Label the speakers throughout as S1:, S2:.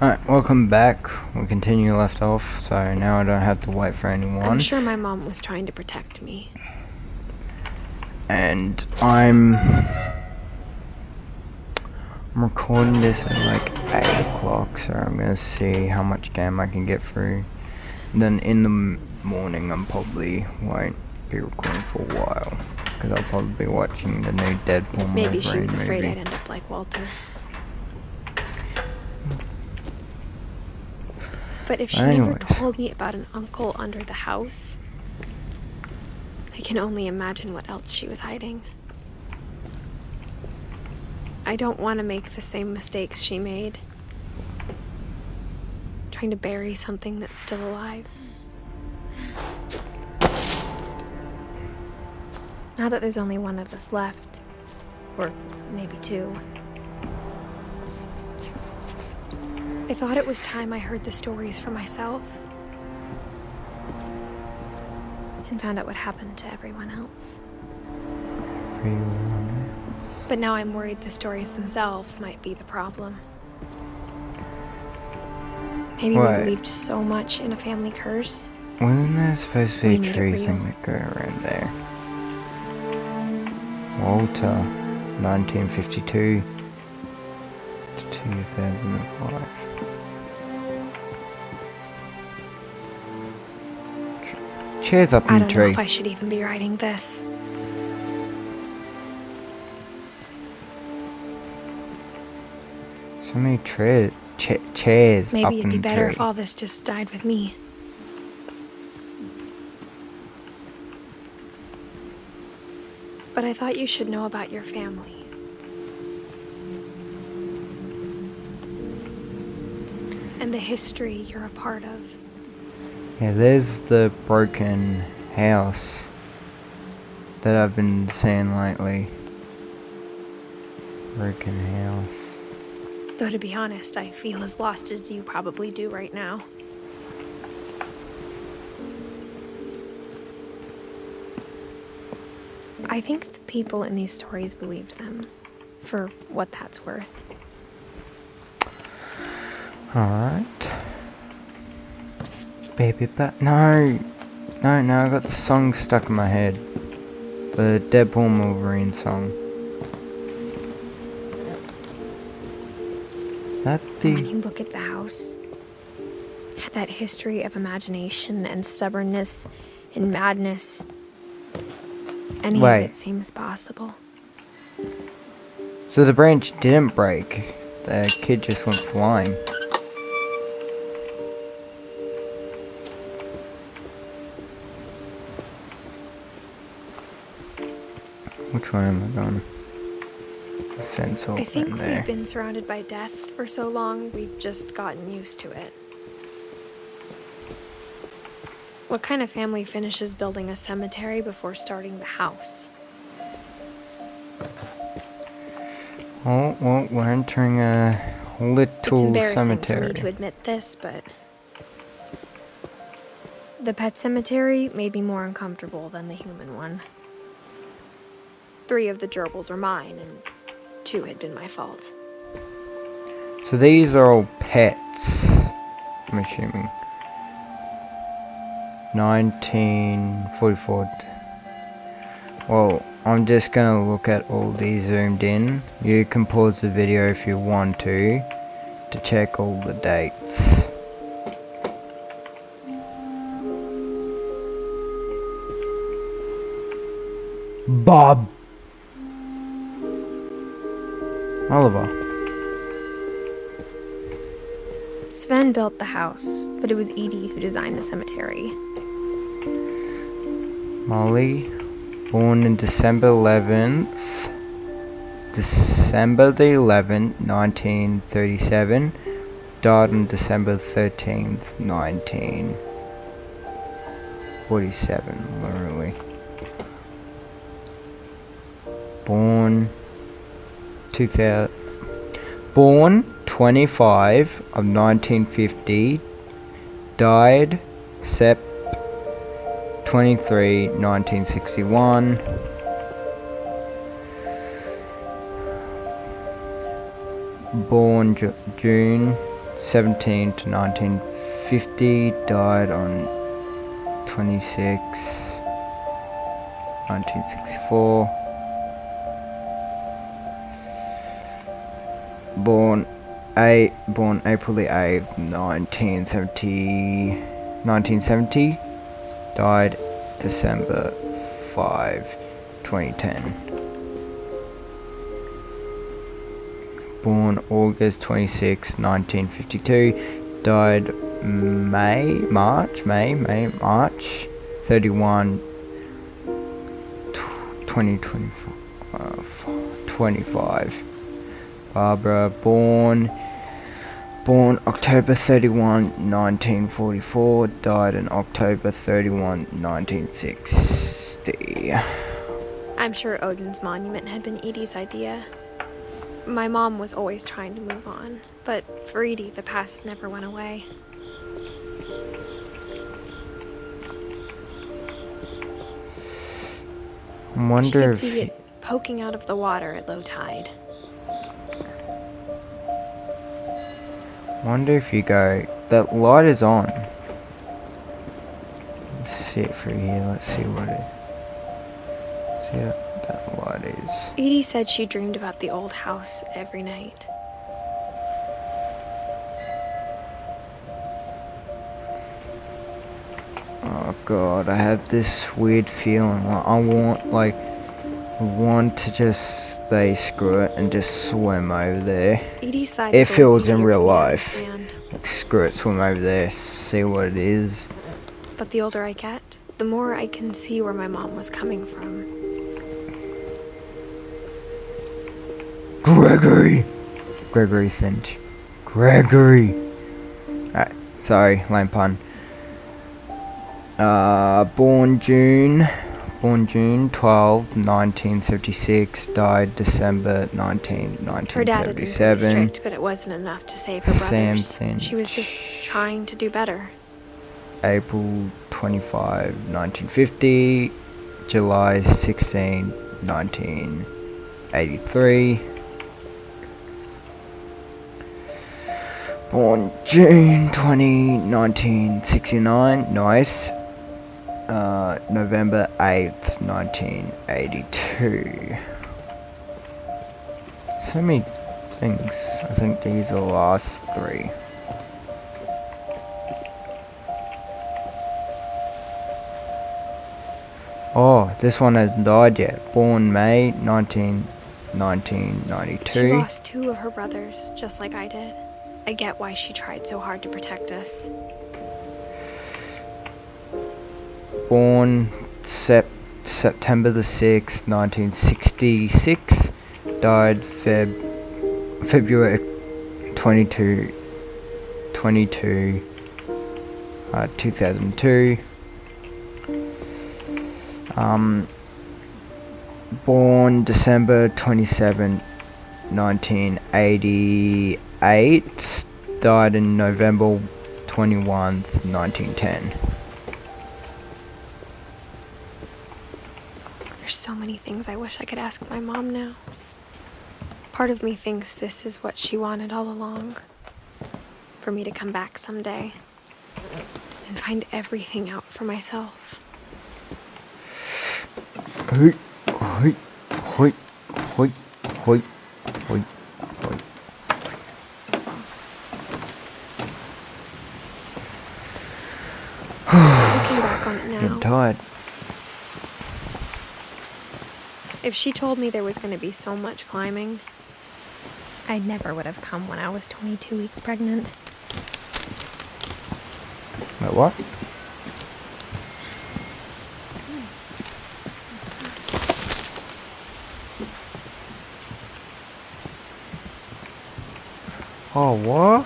S1: Alright, welcome back. We continue left off, so now I don't have to wait for anyone.
S2: I'm sure my mom was trying to protect me.
S1: And I'm recording this at like 8 o'clock, so I'm gonna see how much game I can get through. And then in the morning I probably won't be recording for a while, because I'll probably be watching the new Deadpool
S2: Maybe she was
S1: movie.
S2: afraid I'd end up like Walter. But if she never told me about an uncle under the house, I can only imagine what else she was hiding. I don't want to make the same mistakes she made. Trying to bury something that's still alive. Now that there's only one of us left, or maybe two, I thought it was time I heard the stories for myself and found out what happened to everyone else. But now I'm worried the stories themselves might be the problem. Maybe we believed so much in a family curse.
S1: Wasn't there supposed to be a tree thing that go around there? Walter, 1952 to 2005. Chairs up in the tree.
S2: I don't know if I should even be writing this.
S1: So many chairs
S2: Maybe
S1: up
S2: it'd
S1: in
S2: be
S1: the
S2: better
S1: tree.
S2: if all this just died with me. But I thought you should know about your family. And the history you're a part of.
S1: Yeah, there's the broken house that I've been seeing lately. Broken house.
S2: Though to be honest, I feel as lost as you probably do right now. I think the people in these stories believed them, for what that's worth.
S1: Alright. Baby, but no, I got the song stuck in my head. The Deadpool Wolverine song.
S2: When you look at the house, that history of imagination and stubbornness and madness, any of it seems possible.
S1: So the branch didn't break. The kid just went flying. Which one am I going? The fence over there.
S2: I think we've been surrounded by death for so long, we've just gotten used to it. What kind of family finishes building a cemetery before starting the house?
S1: Oh, well, we're entering a little
S2: It's embarrassing
S1: cemetery.
S2: for me to admit this, but the pet cemetery made me more uncomfortable than the human one. 3 of the gerbils are mine, and 2 had been my fault.
S1: So these are all pets, I'm assuming. 1944. Well, I'm just gonna look at all these zoomed in. You can pause the video if you want to check all the dates. Bob Oliver.
S2: Sven built the house, but it was Edie who designed the cemetery.
S1: Molly, born in December the 11th, 1937, died on December 13th, 1947, literally. Born 25 of 1950, died Sep 23, 1961. Born June 1917 to 1950, died on 26, 1964. Born April the 8th, 1970, died December 5, 2010. Born August 26, 1952, died March 31, 2025. Barbara, born October 31, 1944, died in October 31, 1960.
S2: I'm sure Odin's monument had been Edie's idea. My mom was always trying to move on, but for Edie, the past never went away.
S1: I wonder
S2: she could
S1: if
S2: see it poking out of the water at low tide.
S1: Wonder if you go, that light is on. Let's see it through here. Let's see what it. See what that light is.
S2: Edie said she dreamed about the old house every night.
S1: Oh God, I have this weird feeling. I want to just say screw it and just swim over there.
S2: Edie's side
S1: It
S2: was
S1: feels in
S2: easier
S1: real
S2: for me to
S1: life.
S2: understand.
S1: Like, screw it, swim over there, see what it is.
S2: But the older I get, the more I can see where my mom was coming from.
S1: Gregory Finch. Gregory. Alright, sorry, lame pun. Born June 12, 1976, died December 19,
S2: Her dad had been pretty
S1: 1977.
S2: strict, but it wasn't enough to save her
S1: Sam
S2: brothers.
S1: Finch.
S2: She was just trying to do better.
S1: April 25, 1950, July 16, 1983. Born June 20, 1969, nice. November 8th, 1982. So many things. I think these are the last three. Oh, this one hasn't died yet. Born May 1992.
S2: She lost 2 of her brothers, just like I did. I get why she tried so hard to protect us.
S1: Born September the 6th, 1966. Died February 22, 2002. Born December 27, 1988. Died in November 21st, 1910.
S2: There's so many things I wish I could ask my mom now. Part of me thinks this is what she wanted all along. For me to come back someday and find everything out for myself.
S1: Hoi, hoi, hoi, hoi, hoi, hoi, hoi.
S2: Looking back on it now,
S1: Getting tired.
S2: if she told me there was going to be so much climbing, I never would have come when I was 22 weeks pregnant.
S1: Wait, what? Oh, what?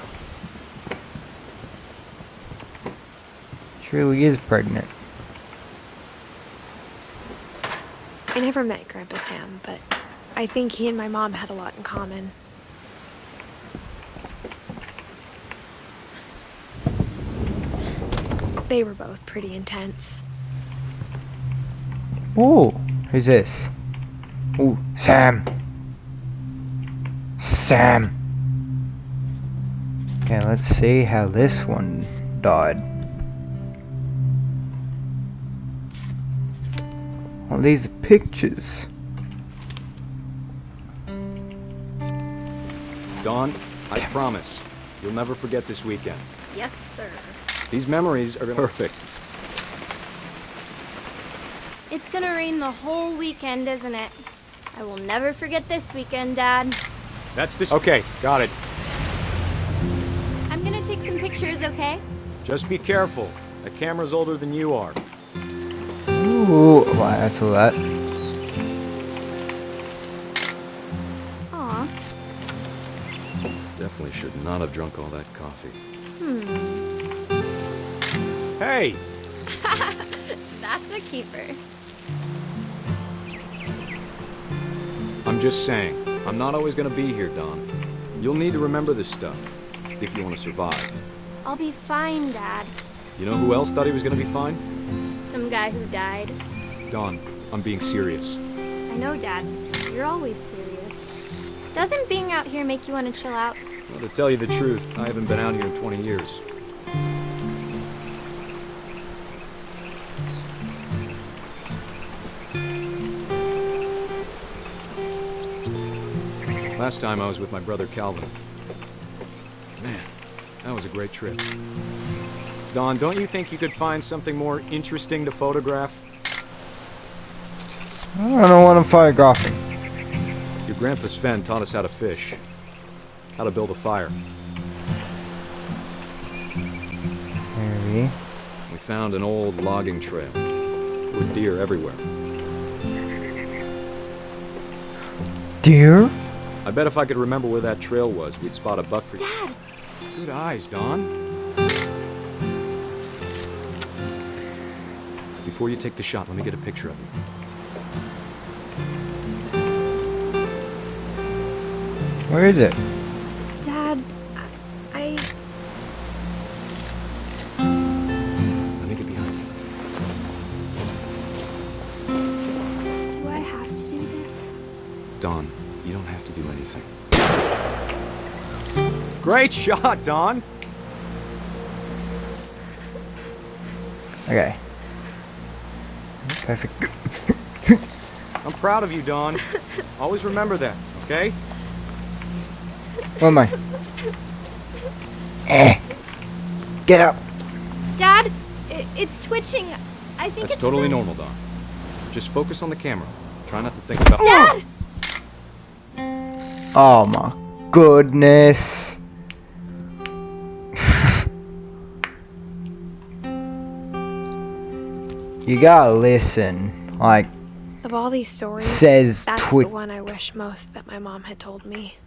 S1: She really is pregnant.
S2: I never met Grandpa Sam, but I think he and my mom had a lot in common. They were both pretty intense.
S1: Ooh, who's this? Ooh, Sam. Sam. Okay, let's see how this one died. Oh, these are pictures.
S3: Dawn, I promise, you'll never forget this weekend.
S2: Yes, sir.
S3: These memories are perfect.
S4: It's gonna rain the whole weekend, isn't it? I will never forget this weekend, Dad.
S3: That's this. Okay, got it.
S4: I'm gonna take some pictures, okay?
S3: Just be careful. That camera's older than you are.
S1: Ooh, wow, that's all that.
S4: Aw.
S3: Definitely should not have drunk all that coffee. Hey!
S4: That's a keeper.
S3: I'm just saying, I'm not always gonna be here, Dawn. You'll need to remember this stuff, if you want to survive.
S4: I'll be fine, Dad.
S3: You know who else thought he was gonna be fine?
S4: Some guy who died.
S3: Dawn, I'm being serious.
S4: I know, Dad. You're always serious. Doesn't being out here make you want to chill out?
S3: Well, to tell you the truth, I haven't been out here in 20 years. Last time I was with my brother Calvin. Man, that was a great trip. Dawn, don't you think you could find something more interesting to photograph?
S1: I don't want to photographing.
S3: Your grandpa Sven taught us how to fish, how to build a fire.
S1: Maybe.
S3: We found an old logging trail with deer everywhere.
S1: Deer?
S3: I bet if I could remember where that trail was, we'd spot a buck for you.
S4: Dad!
S3: Good eyes, Dawn. Before you take the shot, let me get a picture of you.
S1: Where is it?
S2: Dad, I...
S3: Let me get behind you.
S4: Do I have to do this?
S3: Dawn, you don't have to do anything. Great shot, Dawn!
S1: Okay. Perfect.
S3: I'm proud of you, Dawn. Always remember that, okay?
S1: Where am I? Get up!
S4: Dad, it's twitching. I think
S3: That's
S4: it's
S3: totally normal, Dawn. Just focus on the camera. Try not to think about...
S4: Dad!
S1: Oh my goodness. You gotta listen. Like,
S2: Of all these stories,
S1: says
S2: that's the one I wish most that my mom had told me.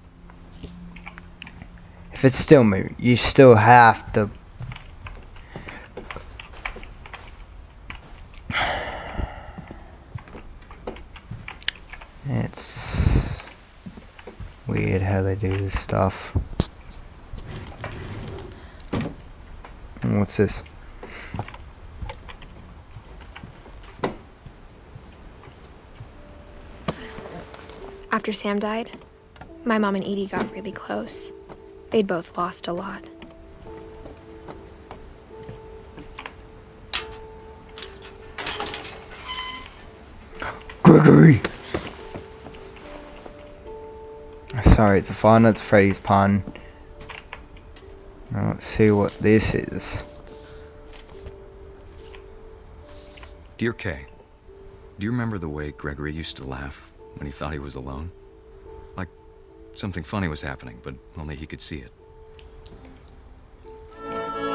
S1: if it's still me, you still have to. It's weird how they do this stuff. What's this?
S2: After Sam died, my mom and Edie got really close. They'd both lost a lot.
S1: Gregory! Sorry, it's a Five Nights at Freddy's pun. Now let's see what this is.
S3: Dear Kay, do you remember the way Gregory used to laugh when he thought he was alone? Like something funny was happening, but only he could see it.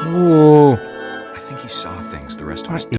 S1: Ooh.
S3: I think he saw things the rest of us didn't.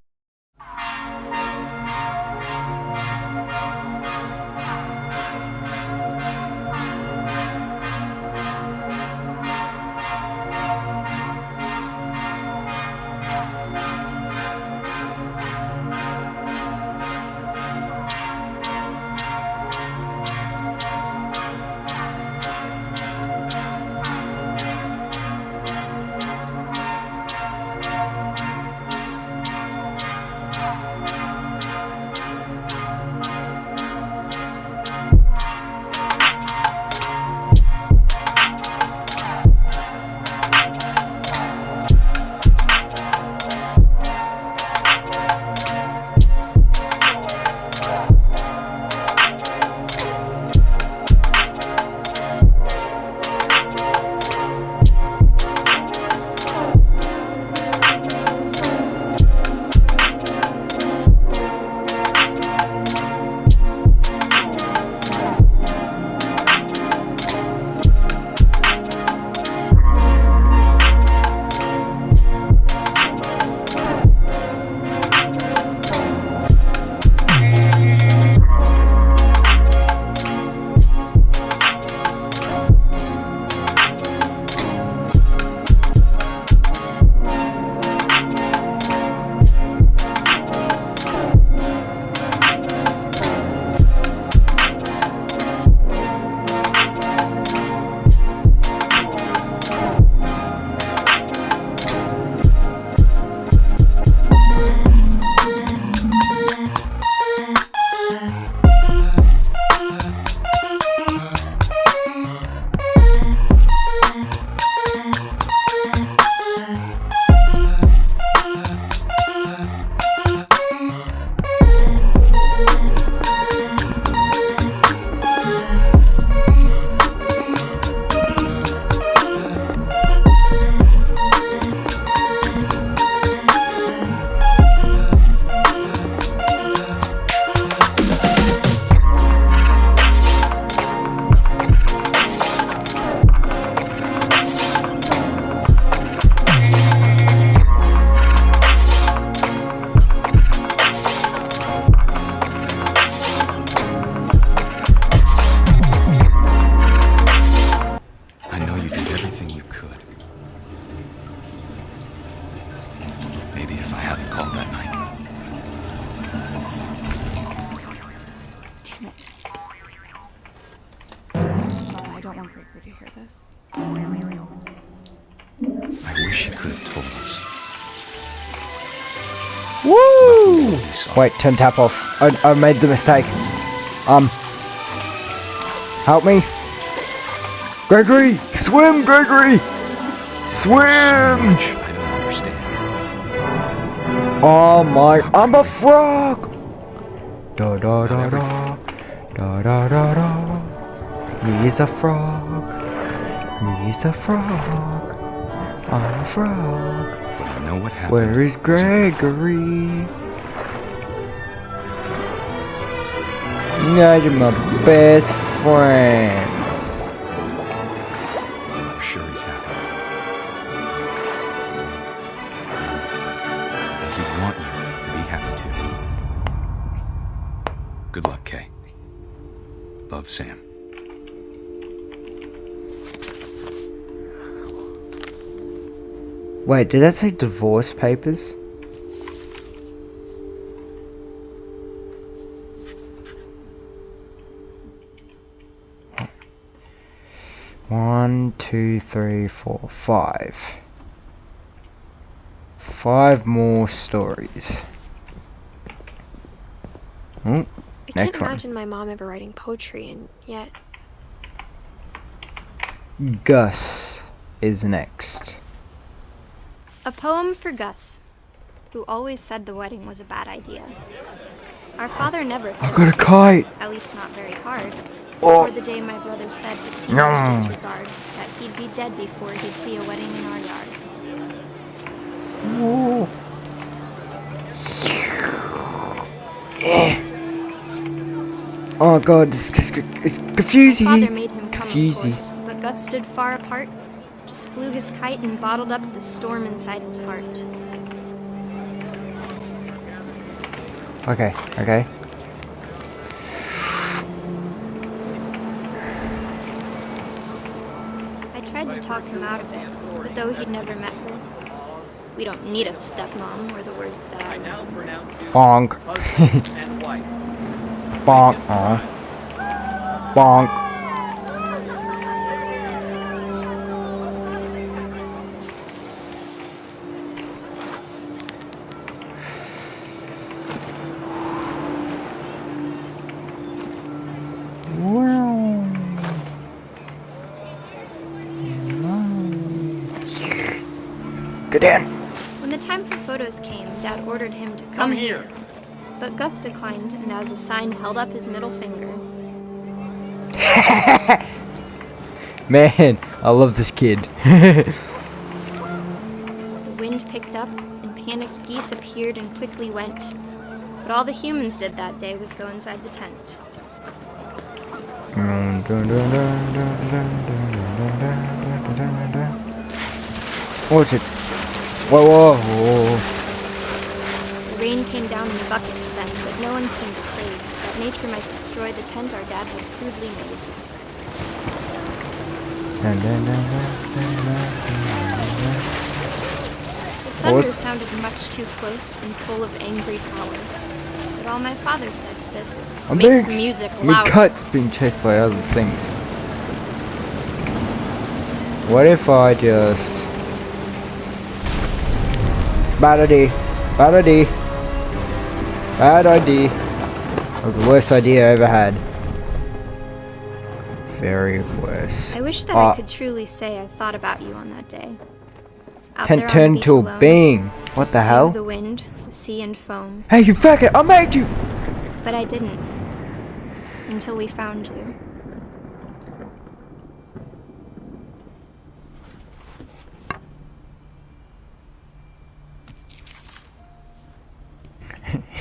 S2: Did you hear this?
S3: I wish she could have told us.
S1: Woo!
S3: We saw.
S1: Wait, turn tap off. I made the mistake. Help me. Gregory! Swim, Gregory! Swim!
S3: I don't understand.
S1: Oh my, I'm a frog! Da da da
S3: Not
S1: da. Da da da da. Me is a frog. Me is a frog. I'm a frog.
S3: But I know what happened.
S1: Where is
S3: wasn't my fault.
S1: Gregory? You guys are my best friends.
S3: I'm sure he's happy. And he'd want you to be happy too. Good luck, Kay. Love, Sam.
S1: Wait, did that say divorce papers? One, two, three, four, five. 5 more stories. Oh,
S2: I can't
S1: next one.
S2: imagine my mom ever writing poetry, and yet
S1: Gus is next.
S4: A poem for Gus, who always said the wedding was a bad idea. Our father never hit
S1: I
S4: his
S1: got a
S4: kids,
S1: kite.
S4: at least not very hard.
S1: Oh.
S4: Before the day my brother said with teenage
S1: No.
S4: disregard that he'd be dead before he'd see a wedding in our yard.
S1: Ooh. Oh god, it's
S4: My
S1: confusing.
S4: father made him come, of
S1: Confusing.
S4: course, but Gus stood far apart, just flew his kite and bottled up the storm inside his heart.
S1: Okay, okay.
S4: I tried to talk him out of it, but though he'd never met her, we don't need a stepmom were the words that I know.
S1: Bonk. Bonk. Bonk. Get in.
S4: When the time for photos came, Dad ordered him to come here. But Gus declined, and as a sign held up his middle finger.
S1: Man, I love this kid.
S4: The wind picked up, and panicked geese appeared and quickly went. But all the humans did that day was go inside the tent.
S1: What's it? Whoa, whoa, whoa.
S4: The rain came down in buckets then, but no one seemed afraid that nature might destroy the tent our dad had crudely made. The thunder sounded much too close and full of angry power. But all my father said to this was, make the music
S1: My
S4: louder.
S1: cat's being chased by other things. What if I just... Bad idea. Bad idea. Bad idea. That was the worst idea I ever had. Very worse.
S4: I wish that I could truly say I thought about you on that day. Out there on
S1: Tent
S4: the
S1: turned
S4: beach
S1: to a
S4: alone,
S1: being. What
S4: just
S1: the
S4: you,
S1: hell?
S4: The wind, the sea and foam.
S1: Hey, you faggot! I made you!
S4: But I didn't. Until we found you.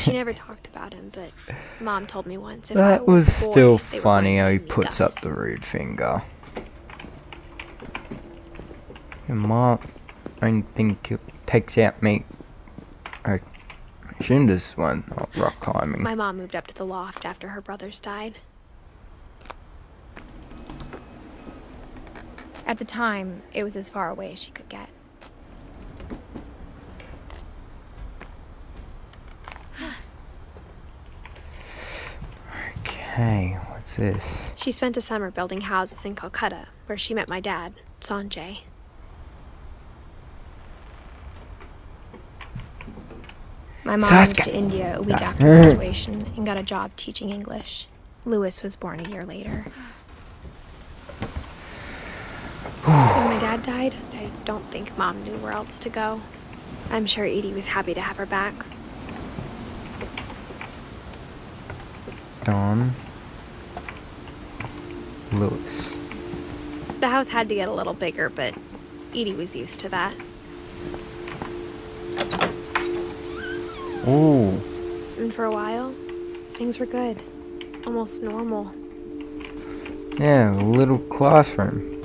S2: she never talked about him, but Mom told me once if I
S1: That was
S2: a boy,
S1: still
S2: they were
S1: funny
S2: going to
S1: how he
S2: name me
S1: puts
S2: Gus.
S1: up the rude finger. Your mom, I don't think it takes out me. I assume this one, not rock climbing.
S2: My mom moved up to the loft after her brothers died. At the time, it was as far away as she could get.
S1: Okay, let's What's this?
S2: She spent a summer building houses in Calcutta, where she met my dad, Sanjay. My mom moved to India a week after graduation and got a job teaching English. Lewis was born a year later. When my dad died, I don't think Mom knew where else to go. I'm sure Edie was happy to have her back.
S1: Don Lewis.
S2: The house had to get a little bigger, but Edie was used to that.
S1: Ooh.
S2: And for a while, things were good. Almost normal.
S1: Yeah, a little classroom.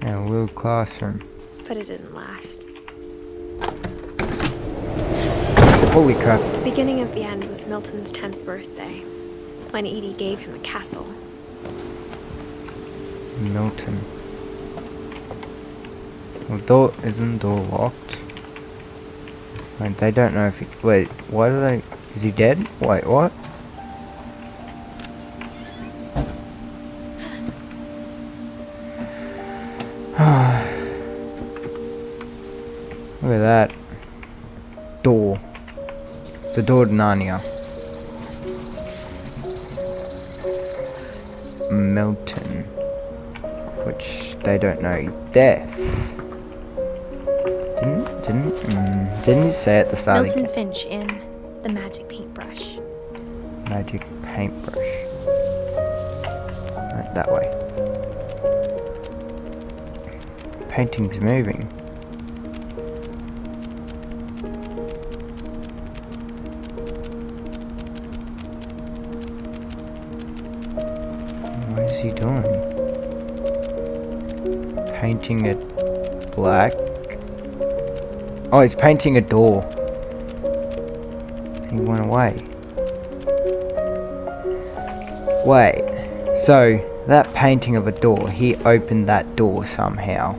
S1: Yeah, a little classroom.
S2: But it didn't last.
S1: Holy crap.
S2: The beginning of the end was Milton's 10th birthday, when Edie gave him a castle.
S1: Milton. Well, isn't the door locked? Like, they don't know if he... Wait, why do they... Is he dead? Wait, what? Look at that. Door. The door to Narnia. Milton. Which they don't know. Death. Didn't he say at the start?
S2: Milton Finch in The Magic Paintbrush.
S1: Magic paintbrush. Right, that way. Painting's moving. What is he doing? Painting it black. Oh, he's painting a door. He went away. Wait. So, that painting of a door, he opened that door somehow.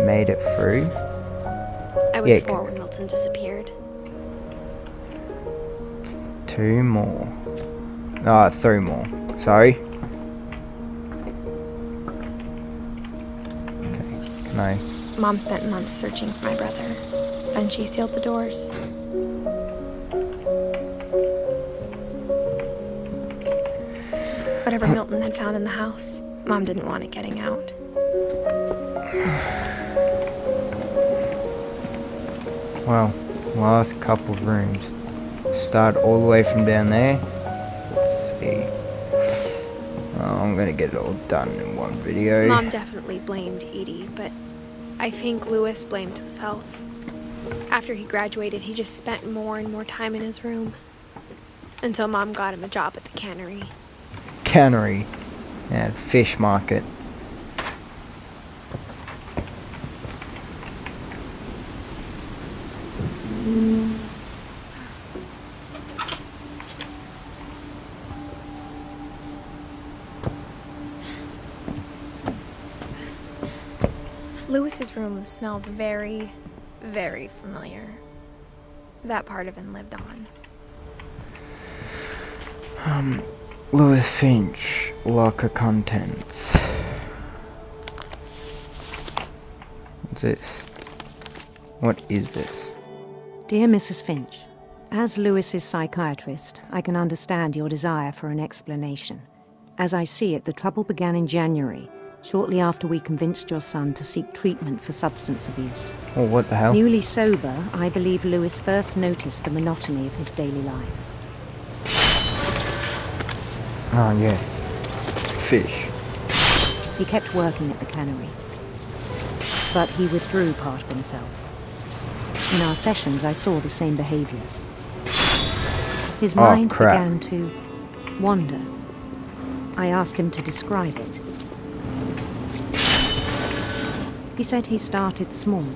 S1: Made it through.
S2: I was 4 when Milton disappeared.
S1: 2 more. No, 3 more. Sorry. Okay, can I...
S2: Mom spent months searching for my brother. Then she sealed the doors. Whatever Milton had found in the house, Mom didn't want it getting out.
S1: Well, last couple of rooms. Start all the way from down there. Let's see. Oh, I'm gonna get it all done in one video.
S2: Mom definitely blamed Edie, but I think Lewis blamed himself. After he graduated, he just spent more and more time in his room. Until Mom got him a job at the cannery.
S1: Cannery. Yeah, the fish market.
S2: Lewis's room smelled very, very familiar. That part of him lived on.
S1: Lewis Finch, locker contents. What's this? What is this?
S5: Dear Mrs. Finch, as Lewis's psychiatrist, I can understand your desire for an explanation. As I see it, the trouble began in January, shortly after we convinced your son to seek treatment for substance abuse.
S1: Oh, what the hell?
S5: Newly sober, I believe Lewis first noticed the monotony of his daily life.
S1: Ah, yes. Fish.
S5: He kept working at the cannery, but he withdrew part of himself. In our sessions, I saw the same behavior. His mind began to wander. I asked him to describe it. He said he started small,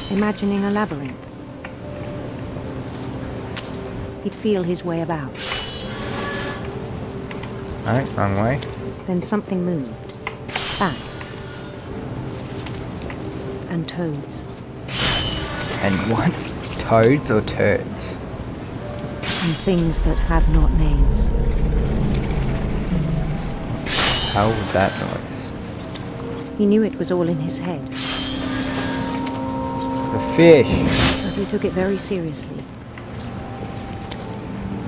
S5: imagining a labyrinth. He'd feel his way about.
S1: No, wrong way.
S5: Then something moved. Bats. And toads.
S1: And what? Toads or turds?
S5: and things that have not names.
S1: How was that noise?
S5: He knew it was all in his head,
S1: The fish!
S5: but he took it very seriously.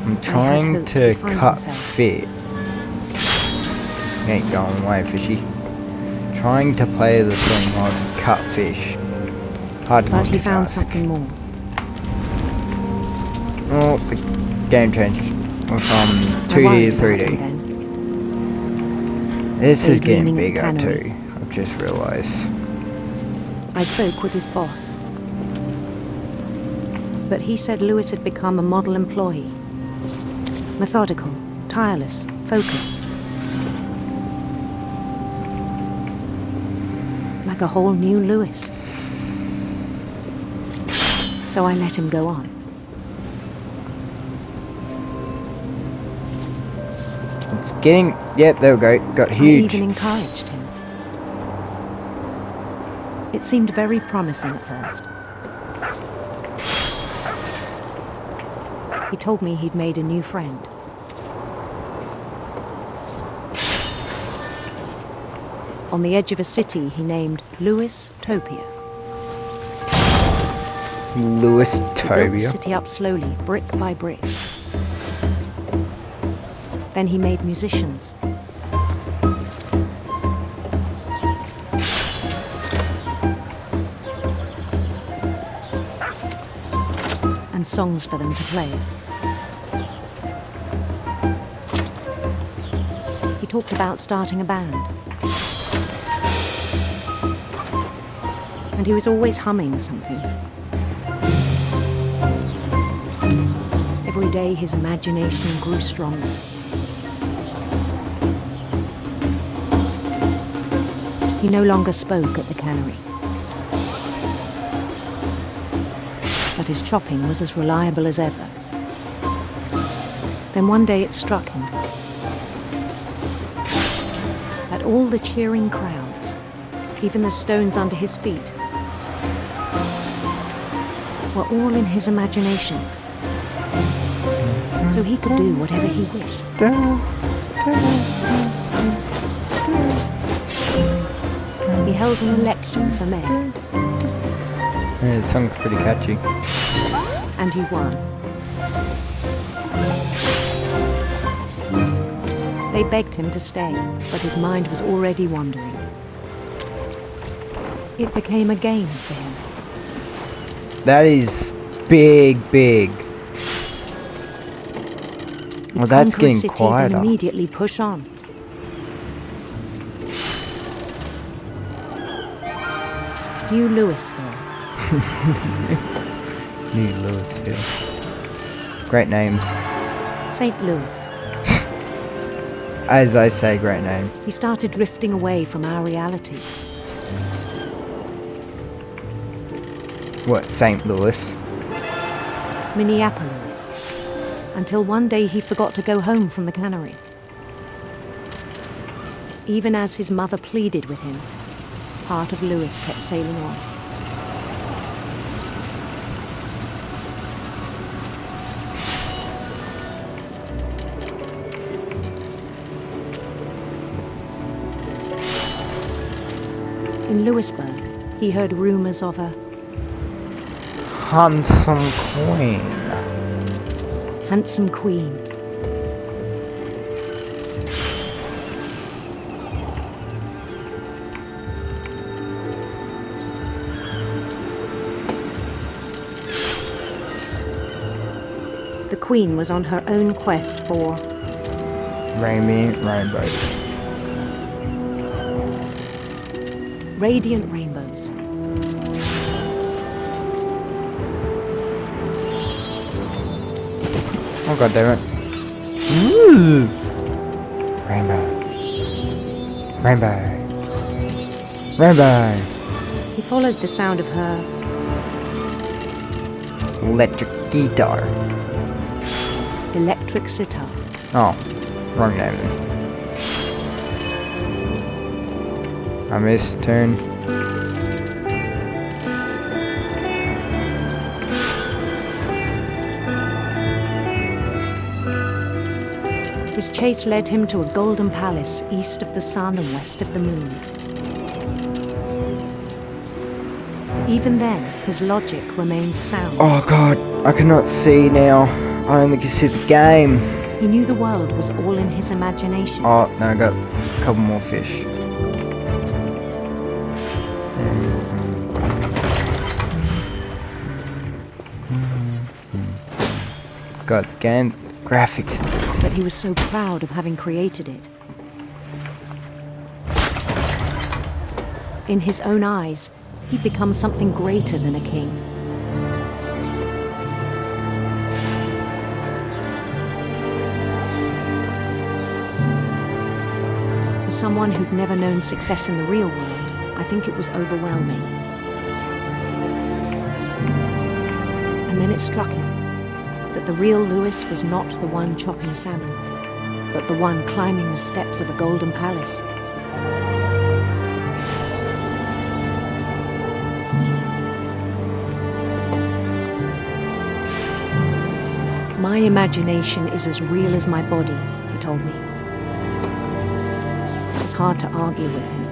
S1: I'm trying
S5: hoped
S1: to
S5: he'd find
S1: cut
S5: himself.
S1: fit. He ain't going away, fishy. Trying to play the thing of cut fish. Hard to
S5: But he found
S1: multitask.
S5: something more.
S1: Oh, the game changed from
S5: I
S1: 2D
S5: worried
S1: to
S5: about him
S1: 3D.
S5: then.
S1: This is getting
S5: Daydreaming at the
S1: bigger
S5: cannery.
S1: too, I've just realised.
S5: I spoke with his boss. But he said Lewis had become a model employee. Methodical, tireless, focused. Like a whole new Lewis. So I let him go on.
S1: It's getting... Yep, there we go. Got
S5: I
S1: huge.
S5: even encouraged him. It seemed very promising at first. He told me he'd made a new friend. On the edge of a city he named Lewis Topia.
S1: Lewis
S5: He built the
S1: Tobia.
S5: city up slowly, brick by brick. Then he made musicians. And songs for them to play. He talked about starting a band. And he was always humming something. Every day his imagination grew stronger. He no longer spoke at the cannery. But his chopping was as reliable as ever. Then one day it struck him that all the cheering crowds, even the stones under his feet, were all in his imagination. So he could do whatever he wished. He held an election for mayor,
S1: Yeah, the song's pretty catchy.
S5: and he won. They begged him to stay, but his mind was already wandering. It became a game for him.
S1: That is big, big. Well, that's
S5: Conquer a
S1: getting
S5: city,
S1: quieter.
S5: then immediately push on. New Louisville.
S1: New Louisville. Great names.
S5: St. Louis.
S1: As I say, great name.
S5: He started drifting away from our reality.
S1: What, St. Louis?
S5: Minneapolis. Until one day he forgot to go home from the cannery. Even as his mother pleaded with him, part of Lewis kept sailing on. In Lewisburg, he heard rumors of a
S1: Handsome Queen.
S5: handsome queen. The queen was on her own quest for
S1: Rainbows.
S5: radiant rainbows.
S1: Oh god damn it. Ooh. Rainbow. Rainbow.
S5: He followed the sound of her
S1: Electric guitar.
S5: electric sitar.
S1: Oh, wrong name then. I missed turn.
S5: His chase led him to a golden palace east of the sun and west of the moon. Even then, his logic remained sound.
S1: Oh god, I cannot see now. I only can see the game.
S5: He knew the world was all in his imagination.
S1: Oh, no, I got a couple more fish. God, the game graphics in this.
S5: But he was so proud of having created it. In his own eyes, he'd become something greater than a king. For someone who'd never known success in the real world, I think it was overwhelming. And then it struck him that the real Lewis was not the one chopping salmon, but the one climbing the steps of a golden palace. My imagination is as real as my body, he told me. It was hard to argue with him.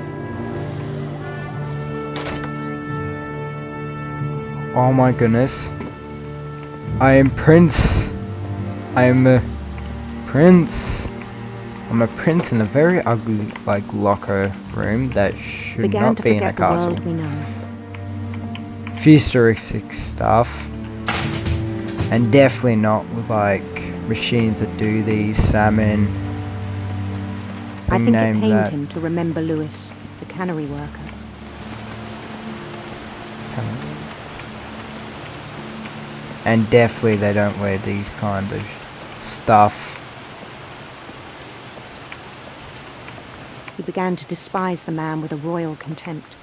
S1: Oh my goodness. I am Prince. I am a prince. I'm a prince in a very ugly, like, locker room that should
S5: Began
S1: not
S5: to
S1: be in a
S5: forget the
S1: castle.
S5: world we know.
S1: Futuristic stuff. And definitely not with, like, machines that do these salmon.
S5: I think it
S1: Named
S5: pained
S1: that.
S5: him to remember Lewis, the cannery worker.
S1: And definitely they don't wear these kind of stuff.
S5: He began to despise the man with a royal contempt.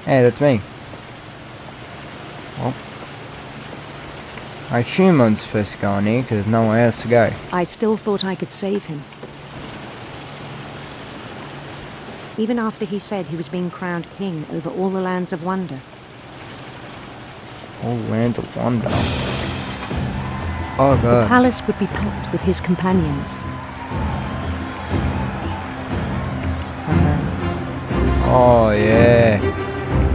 S1: Hey, that's me. Well, I assume I'm supposed to go in here because there's nowhere else to go.
S5: I still thought I could save him. Even after he said he was being crowned king over all the lands of wonder.
S1: Oh, land of wonder. Oh
S5: The
S1: god.
S5: palace would be packed with his companions.
S1: Oh yeah.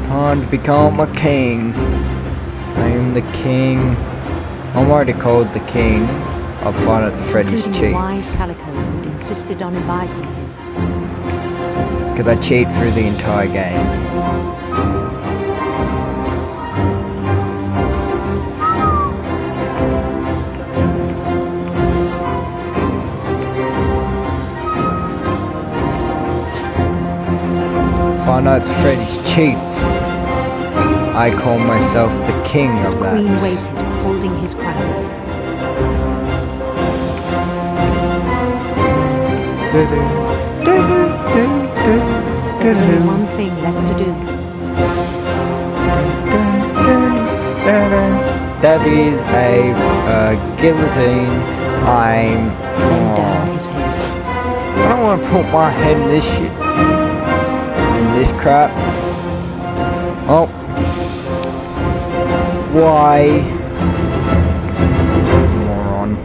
S1: Time to become a king. I am the king. I'm already called the king of Fun at the Freddy's
S5: Including the wise
S1: Cheats.
S5: Calico who'd insisted on advising him.
S1: Because I cheat through the entire game. Five Nights at Freddy's Cheats. I call myself the king
S5: His
S1: of
S5: queen
S1: that.
S5: waited, holding his crown. There was only one thing left to do.
S1: That is a guillotine.
S5: Bend down his head.
S1: I don't want to put my head in this shit. In this crap. Oh. Why? Moron.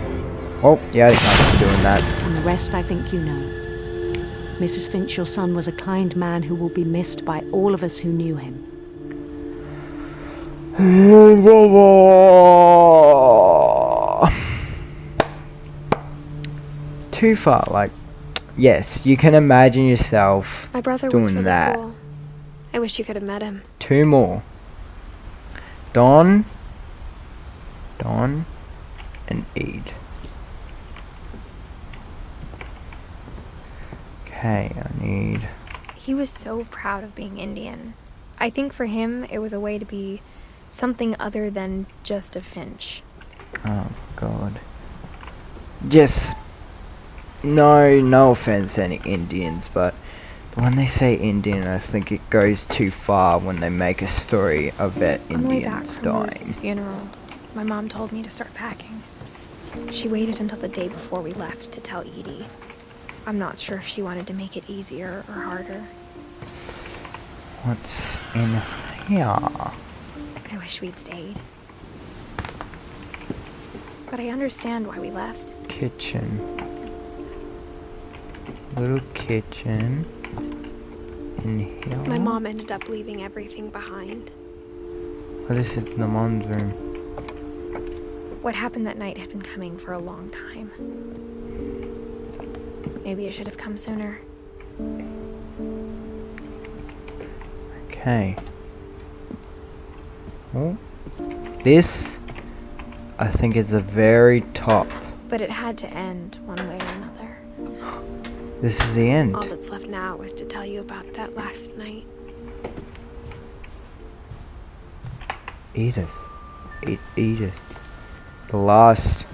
S1: Oh, yeah, I can't be doing that.
S5: And the rest I think you know. Mrs. Finch, your son was a kind man who will be missed by all of us who knew him.
S1: Too far, like, yes, you can imagine yourself
S2: My brother was
S1: doing
S2: really
S1: that.
S2: cool. I wish you could have met him.
S1: Two more. Don, and Ed. Okay, I need...
S2: He was so proud of being Indian. I think for him, it was a way to be something other than just a Finch.
S1: Oh, God. Just... No offense to any Indians, but when they say Indian, I think it goes too far when they make a story about
S2: On the way back
S1: Indians
S2: from
S1: dying.
S2: Lewis's funeral, my mom told me to start packing. She waited until the day before we left to tell Edie. I'm not sure if she wanted to make it easier or harder.
S1: What's in here?
S2: I wish we'd stayed. But I understand why we left.
S1: Kitchen. Little kitchen. In here.
S2: My mom ended up leaving everything behind.
S1: Oh, this is the mom's room.
S2: What happened that night had been coming for a long time. Maybe it should have come sooner.
S1: Okay. Oh. This, I think, is the very top.
S2: But it had to end one way or another.
S1: This is the end.
S2: All that's left now is to tell you about that last night.
S1: Edith. Edith. The last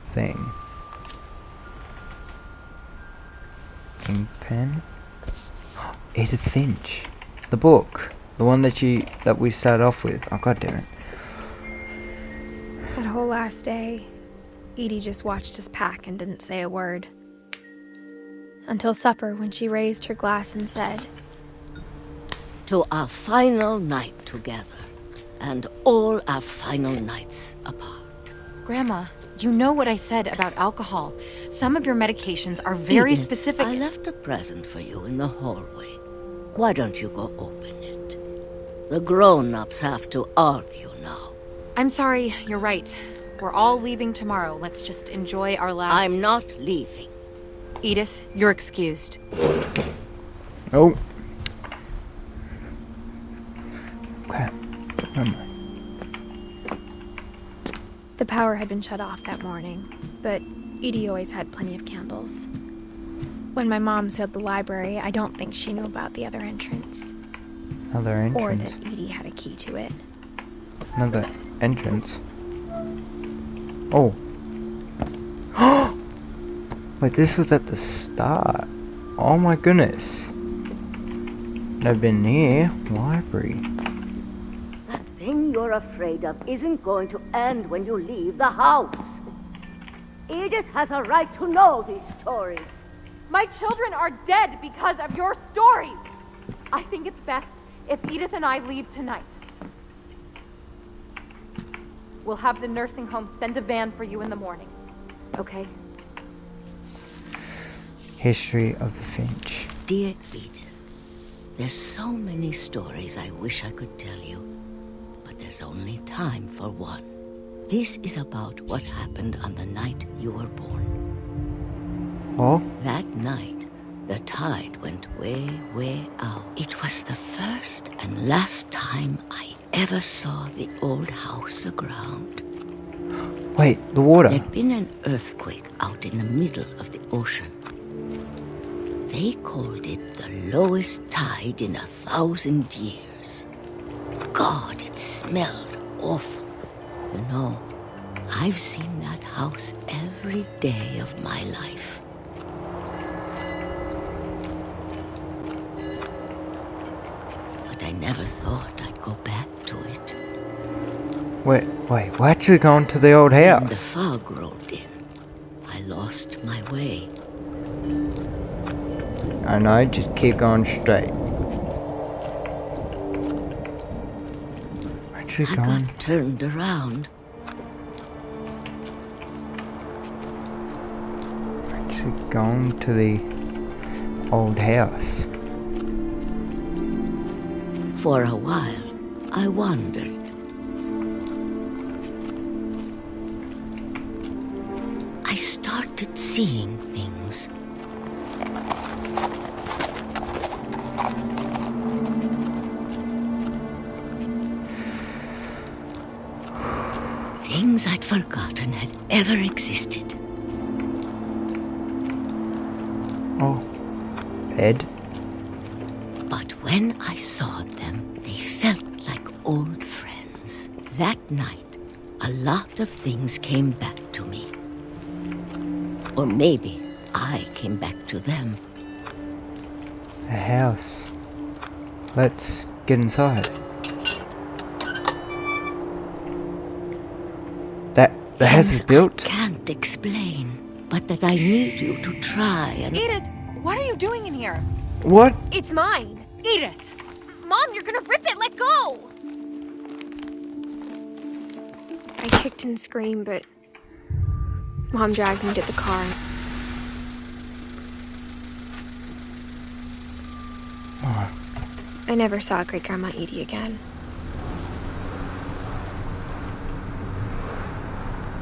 S1: thing. Ink pen. Edith Finch. The book. The one that we started off with. Oh, god damn it.
S2: That whole last day, Edie just watched us pack and didn't say a word. Until supper, when she raised her glass and said,
S6: "To our final night together, and all our final nights apart."
S7: Grandma, you know what I said about alcohol. Some of your medications are very
S6: Edith,
S7: specific.
S6: I left a present for you in the hallway. Why don't you go open it? The grown-ups have to argue now.
S7: I'm sorry, you're right. We're all leaving tomorrow. Let's just enjoy our last...
S6: I'm not leaving.
S7: Edith, you're excused.
S1: Oh. Okay. Never mind.
S2: the power had been shut off that morning, but Edie always had plenty of candles. When my mom sealed the library, I don't think she knew about the other entrance.
S1: Another entrance?
S2: Or that Edie had a key to it.
S1: Another entrance? Oh. Wait, this was at the start. Oh my goodness. I've been near library.
S6: That thing you're afraid of isn't going to end when you leave the house. Edith has a right to know these stories.
S8: My children are dead because of your stories. I think it's best if Edith and I leave tonight. We'll have the nursing home send a van for you in the morning. Okay?
S1: History of the Finch.
S6: Dear Edith, there's so many stories I wish I could tell you, but there's only time for one. This is about what happened on the night you were born.
S1: Oh?
S6: That night, the tide went way, way out. It was the first and last time I ever saw the old house aground.
S1: Wait, the water.
S6: There'd been an earthquake out in the middle of the ocean. They called it the lowest tide in 1,000 years. God, it smelled awful. You know, I've seen that house every day of my life. But I never thought I'd go back to it.
S1: Wait, we're actually going to the old
S6: When the
S1: house.
S6: fog rolled in, I lost my way.
S1: I know, just keep going straight. Actually
S6: I
S1: going.
S6: got turned around.
S1: Actually going to the old house.
S6: For a while, I wandered. I started seeing things. Things I'd forgotten had ever existed.
S1: Oh. Bed.
S6: But when I saw them, they felt like old friends. That night, a lot of things came back to me. Or maybe I came back to them.
S1: A house. Let's get inside. The house is built?
S6: I can't explain, but that I need you to try and...
S7: Edith, what are you doing in here?
S1: What?
S2: It's mine!
S7: Edith!
S2: Mom, you're gonna rip it! Let go! I kicked and screamed, but Mom dragged me to the car.
S1: Oh.
S2: I never saw Great-Grandma Edie again.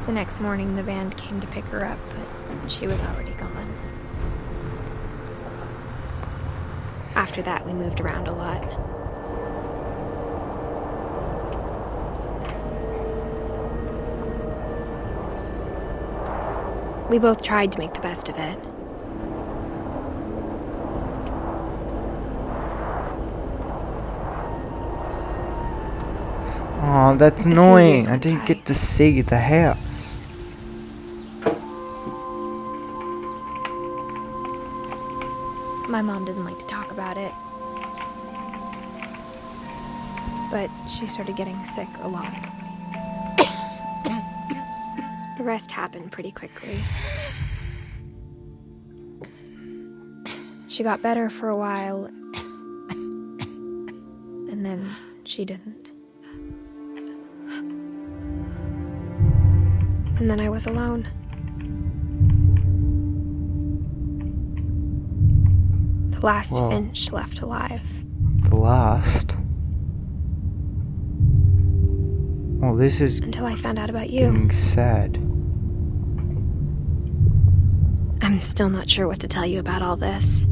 S2: The next morning, the band came to pick her up, but she was already gone. After that, we moved around a lot. We both tried to make the best of it.
S1: Oh, that's annoying. I didn't get to see the house.
S2: My mom didn't like to talk about it. But she started getting sick a lot. The rest happened pretty quickly. She got better for a while, and then she didn't. And then I was alone. The last
S1: Whoa.
S2: Finch left alive.
S1: The last? Well, this is
S2: Until I found out about
S1: getting
S2: you.
S1: sad.
S2: I'm still not sure what to tell you about all this.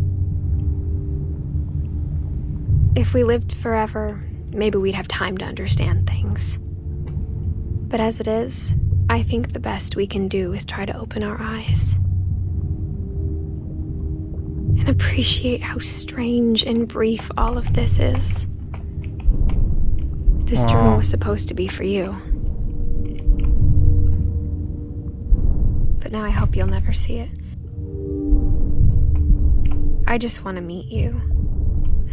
S2: If we lived forever, maybe we'd have time to understand things. But as it is, I think the best we can do is try to open our eyes. And appreciate how strange and brief all of this is. This journal was supposed to be for you. But now I hope you'll never see it. I just want to meet you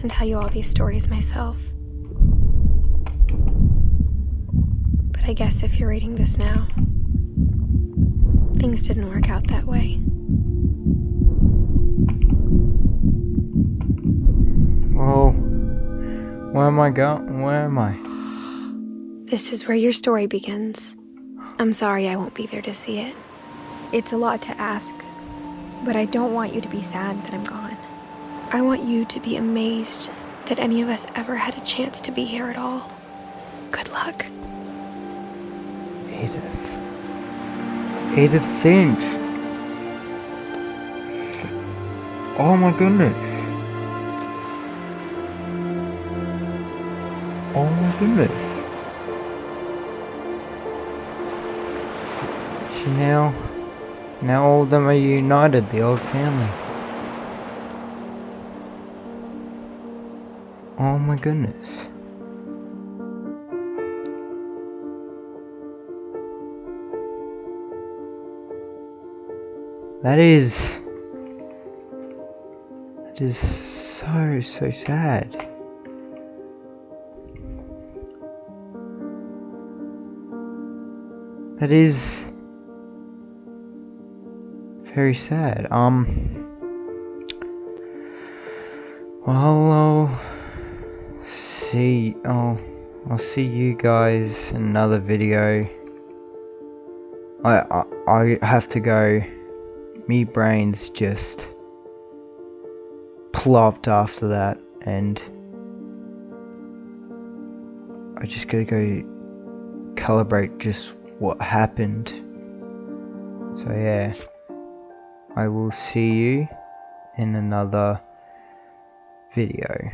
S2: and tell you all these stories myself. But I guess if you're reading this now, things didn't work out that way.
S1: Whoa. Where am I going? Where am I?
S2: This is where your story begins. I'm sorry I won't be there to see it. It's a lot to ask, but I don't want you to be sad that I'm gone. I want you to be amazed that any of us ever had a chance to be here at all. Good luck.
S1: Edith. Edith Finch. Oh my goodness. Oh my goodness. Now all of them are united, the old family. Oh my goodness. That is so sad. That is very sad. Well, I'll see you guys in another video. I have to go. Me brain's just plopped after that, and I just gotta go calibrate just what happened. So yeah, I will see you in another video.